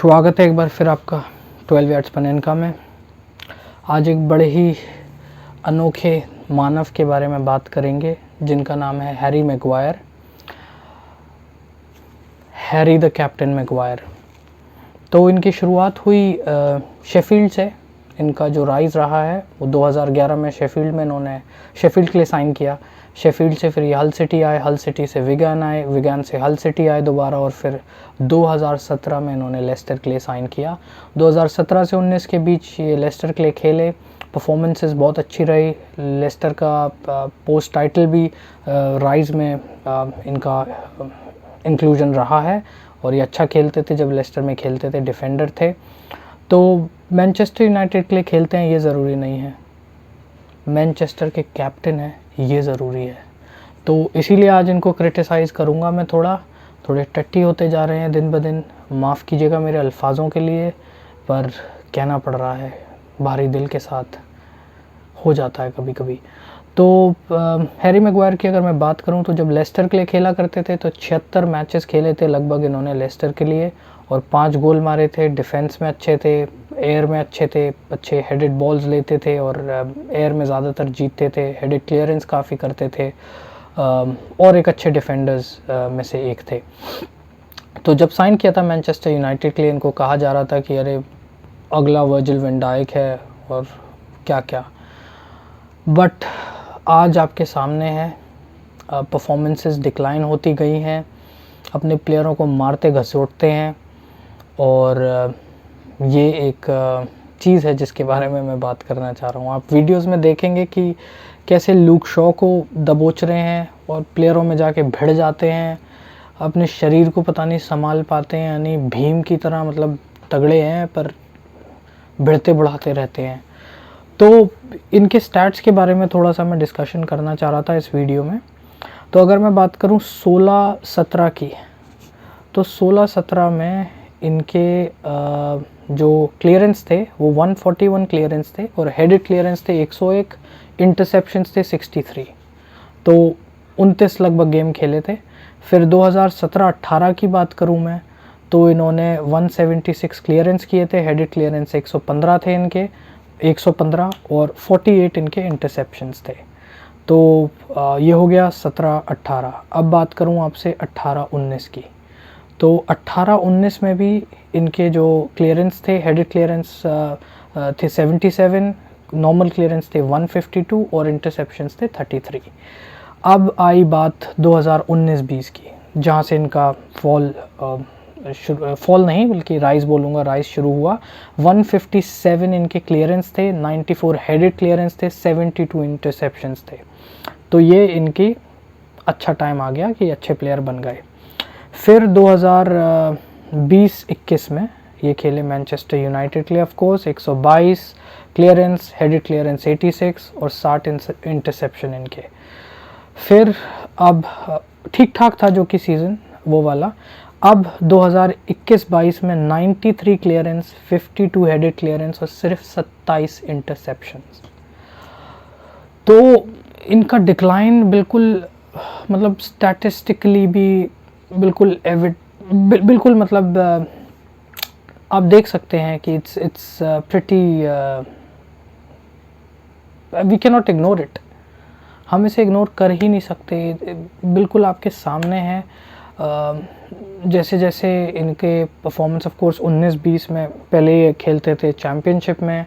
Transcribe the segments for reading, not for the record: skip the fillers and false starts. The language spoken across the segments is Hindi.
स्वागत है एक बार फिर आपका 12 यार्ड्स पनेनका में। आज एक बड़े ही अनोखे मानव के बारे में बात करेंगे जिनका नाम है Harry Maguire, Harry the captain Maguire. तो इनकी शुरुआत हुई शेफील्ड से। इनका जो राइज़ रहा है वो 2011 में शेफील्ड में इन्होंने शेफील्ड के लिए साइन किया। शेफील्ड से फिर ये हल सिटी आए, हल सिटी से विगान आए, विगान से हल सिटी आए दोबारा, और फिर 2017 में इन्होंने लेस्टर के लिए साइन किया। 2017 से 19 के बीच ये लेस्टर के लिए खेले। परफॉर्मेंसेस बहुत अच्छी रही। लेस्टर का पोस्ट टाइटल भी राइज़ में इनका इंक्लूजन रहा है और ये अच्छा खेलते थे जब लेस्टर में खेलते थे, डिफेंडर थे। तो मैनचेस्टर यूनाइटेड के लिए खेलते हैं ये ज़रूरी नहीं है, मैनचेस्टर के कैप्टन है ये ज़रूरी है। तो इसीलिए आज इनको क्रिटिसाइज़ करूँगा मैं। थोड़े टट्टी होते जा रहे हैं दिन ब दिन, माफ़ कीजिएगा मेरे अल्फाज़ों के लिए, पर कहना पड़ रहा है, भारी दिल के साथ हो जाता है कभी कभी। तो हैरी मैगवायर की अगर मैं बात करूं तो जब लेस्टर के लिए खेला करते थे तो 76 मैचेस खेले थे लगभग इन्होंने लेस्टर के लिए, और 5 गोल मारे थे। डिफेंस में अच्छे थे, एयर में अच्छे थे, अच्छे हेडेड बॉल्स लेते थे और एयर में ज़्यादातर जीतते थे, हेडेड क्लियरेंस काफ़ी करते थे, और एक अच्छे डिफेंडर्स में से एक थे। तो जब साइन किया था मैनचेस्टर यूनाइटेड के लिए, इनको कहा जा रहा था कि अरे अगला वर्जिल वैन डाइक है और क्या क्या, बट आज आपके सामने है। परफॉर्मेंसेस डिक्लाइन होती गई हैं, अपने प्लेयरों को मारते घसीटते हैं, और ये एक चीज़ है जिसके बारे में मैं बात करना चाह रहा हूँ। आप वीडियोस में देखेंगे कि कैसे लूक शॉ को दबोच रहे हैं और प्लेयरों में जाके भिड़ जाते हैं, अपने शरीर को पता नहीं संभाल पाते हैं, यानी भीम की तरह, मतलब तगड़े हैं पर भिड़ते बढ़ाते रहते हैं। तो इनके स्टैट्स के बारे में थोड़ा सा मैं डिस्कशन करना चाह रहा था इस वीडियो में। तो अगर मैं बात करूं 16-17 की, तो 16-17 में इनके जो क्लियरेंस थे वो 141 क्लियरेंस थे और हेडेड क्लियरेंस थे 101, इंटरसेप्शंस थे 63। तो 29 लगभग गेम खेले थे। फिर 2017-18 की बात करूं मैं तो इन्होंने 176 क्लियरेंस किए थे, हेडेड क्लियरेंस 115 थे इनके, 115, और 48 इनके इंटरसेप्शंस थे। तो ये हो गया 17-18। अब बात करूं आपसे 18-19 की, तो 18-19 में भी इनके जो क्लियरेंस थे, हेडेड क्लियरेंस थे 77, नॉर्मल क्लियरेंस थे 152 और इंटरसेप्शंस थे 33। अब आई बात 2019-20 की, जहां से इनका फॉल नहीं बल्कि राइज बोलूँगा, राइज शुरू हुआ। 157 इनके क्लियरेंस थे, 94 हेडेड क्लियरेंस थे, 72 इंटरसेप्शंस थे। तो ये इनकी अच्छा टाइम आ गया कि अच्छे प्लेयर बन गए। फिर 2020-21 में ये खेले मैनचेस्टर यूनाइटेड के लिए, of course 122 clearance, headed clearance 86 और 60 इंटरसेप्शन इनके। फिर अब ठीक ठाक था जो कि सीज़न वो वाला। अब 2021-22 में 93 क्लियरेंस, 52 हेडेड क्लियरेंस और सिर्फ 27 इंटरसेप्शंस। तो इनका डिक्लाइन बिल्कुल, मतलब स्टैटिस्टिकली भी बिल्कुल मतलब आप देख सकते हैं कि it's pretty, we can not ignore it. हम इसे इग्नोर कर ही नहीं सकते, बिल्कुल आपके सामने है। जैसे जैसे इनके परफॉर्मेंस, ऑफ कोर्स 19-20 में पहले ये खेलते थे चैम्पियनशिप में,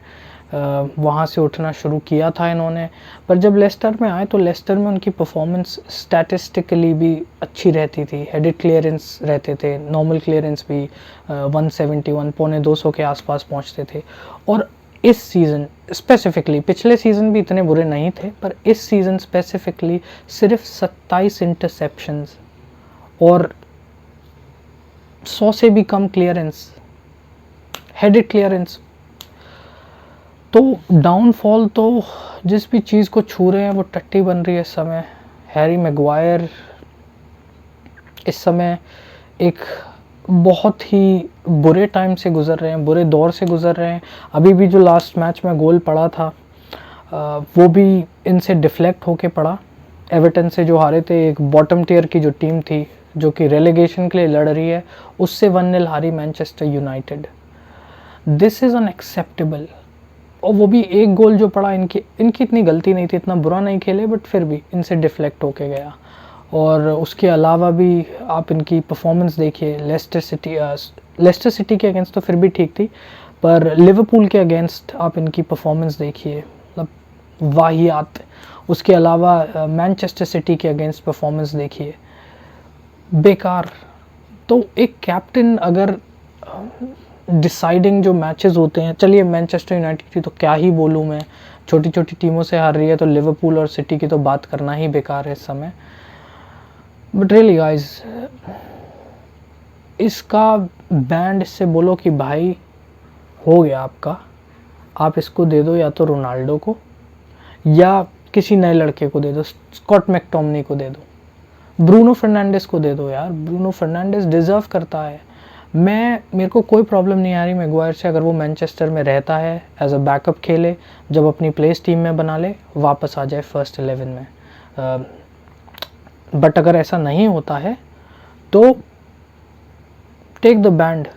वहाँ से उठना शुरू किया था इन्होंने, पर जब लेस्टर में आए तो लेस्टर में उनकी परफॉर्मेंस स्टैटिस्टिकली भी अच्छी रहती थी। हेडेड क्लियरेंस रहते थे, नॉर्मल क्लियरेंस भी 171, पौने 200 के आसपास पहुँचते थे। और इस सीज़न स्पेसिफिकली, पिछले सीज़न भी इतने बुरे नहीं थे, पर इस सीज़न स्पेसिफिकली सिर्फ 27 इंटरसेप्शंस और 100 से भी कम क्लियरेंस, हेडेड क्लियरेंस। तो डाउनफॉल तो जिस भी चीज़ को छू रहे हैं वो टट्टी बन रही है इस समय। हैरी मैगवायर इस समय एक बहुत ही बुरे टाइम से गुज़र रहे हैं, बुरे दौर से गुज़र रहे हैं। अभी भी जो लास्ट मैच में गोल पड़ा था वो भी इनसे डिफ्लेक्ट होके पड़ा। एवर्टन से जो हारे थे, एक बॉटम टियर की जो टीम थी जो कि रेलेगेशन के लिए लड़ रही है, उससे 1-0 हारी Manchester United. This is unacceptable. और वो भी एक गोल जो पड़ा, इनकी इतनी गलती नहीं थी, इतना बुरा नहीं खेले, बट फिर भी इनसे डिफ्लेक्ट होके गया। और उसके अलावा भी आप इनकी परफॉर्मेंस देखिए, लेस्टर सिटी के अगेंस्ट तो फिर भी ठीक थी, पर लिवरपूल के अगेंस्ट आप इनकी परफॉर्मेंस देखिए, मतलब वाहियात। उसके अलावा मैनचेस्टर सिटी के अगेंस्ट परफॉर्मेंस देखिए, बेकार। तो एक कैप्टन अगर डिसाइडिंग जो मैचेस होते हैं, चलिए मैनचेस्टर यूनाइटेड की तो क्या ही बोलूँ मैं, छोटी छोटी टीमों से हार रही है, तो लिवरपूल और सिटी की तो बात करना ही बेकार है इस समय। बट रियली गाइज, इसका बैंड इससे बोलो कि भाई हो गया आपका, आप इसको दे दो या तो रोनाल्डो को या किसी नए लड़के को दे दो, स्कॉट मैकटोमनी को दे दो, ब्रूनो फर्नांडिस को दे दो यार। ब्रूनो फर्नांडिस डिज़र्व करता है। मेरे को कोई प्रॉब्लम नहीं आ रही मैगवायर से, अगर वो मैनचेस्टर में रहता है एज अ बैकअप खेले, जब अपनी प्लेस टीम में बना ले वापस आ जाए फर्स्ट 11 में। बट अगर ऐसा नहीं होता है तो take the band,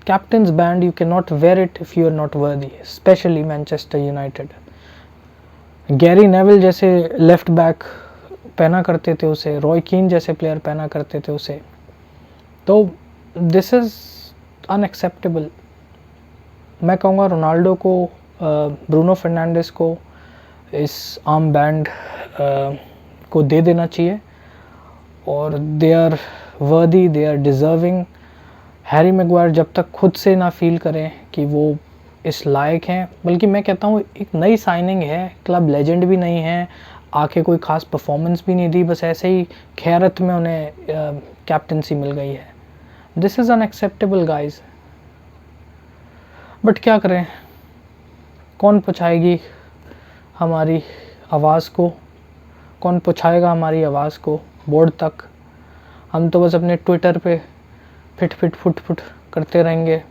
captain's band, you can not wear it if you are not worthy, specially Manchester United. Gary Neville जैसे लेफ्ट बैक पहना करते थे उसे, रॉय कीन जैसे प्लेयर पहना करते थे उसे। तो दिस इज़ अनएक्सेप्टेबल। मैं कहूँगा रोनाल्डो को, ब्रूनो फर्नांडिस को इस आर्म बैंड को दे देना चाहिए, और they are worthy, they are deserving. Harry Maguire जब तक खुद से ना फील करें कि वो इस लायक हैं, बल्कि मैं कहता हूँ एक नई साइनिंग है, क्लब लेजेंड भी नहीं है, आके कोई ख़ास परफॉर्मेंस भी नहीं दी, बस ऐसे ही खैरत में उन्हें कैप्टनसी मिल गई है। This is unacceptable guys. But क्या करें, कौन पहुँचाएगी हमारी आवाज़ को, कौन पहुँचाएगा हमारी आवाज़ को बोर्ड तक? हम तो बस अपने ट्विटर पे फिट फुट फुट करते रहेंगे,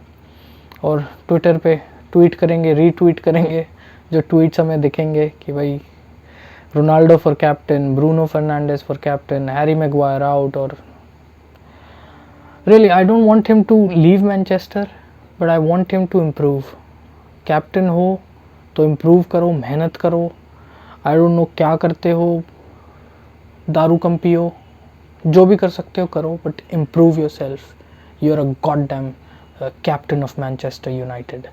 और ट्विटर पे ट्वीट करेंगे, रीट्वीट करेंगे जो ट्वीट्स हमें दिखेंगे कि भाई Ronaldo for captain, Bruno Fernandes for captain, Harry Maguire out. और really I don't want him to leave Manchester, but I want him to improve. Captain हो तो इम्प्रूव करो, मेहनत करो। आई डोंट नो क्या करते हो, दारू कम पियो, जो भी कर सकते हो करो, but improve yourself. You are a god damn captain of Manchester United.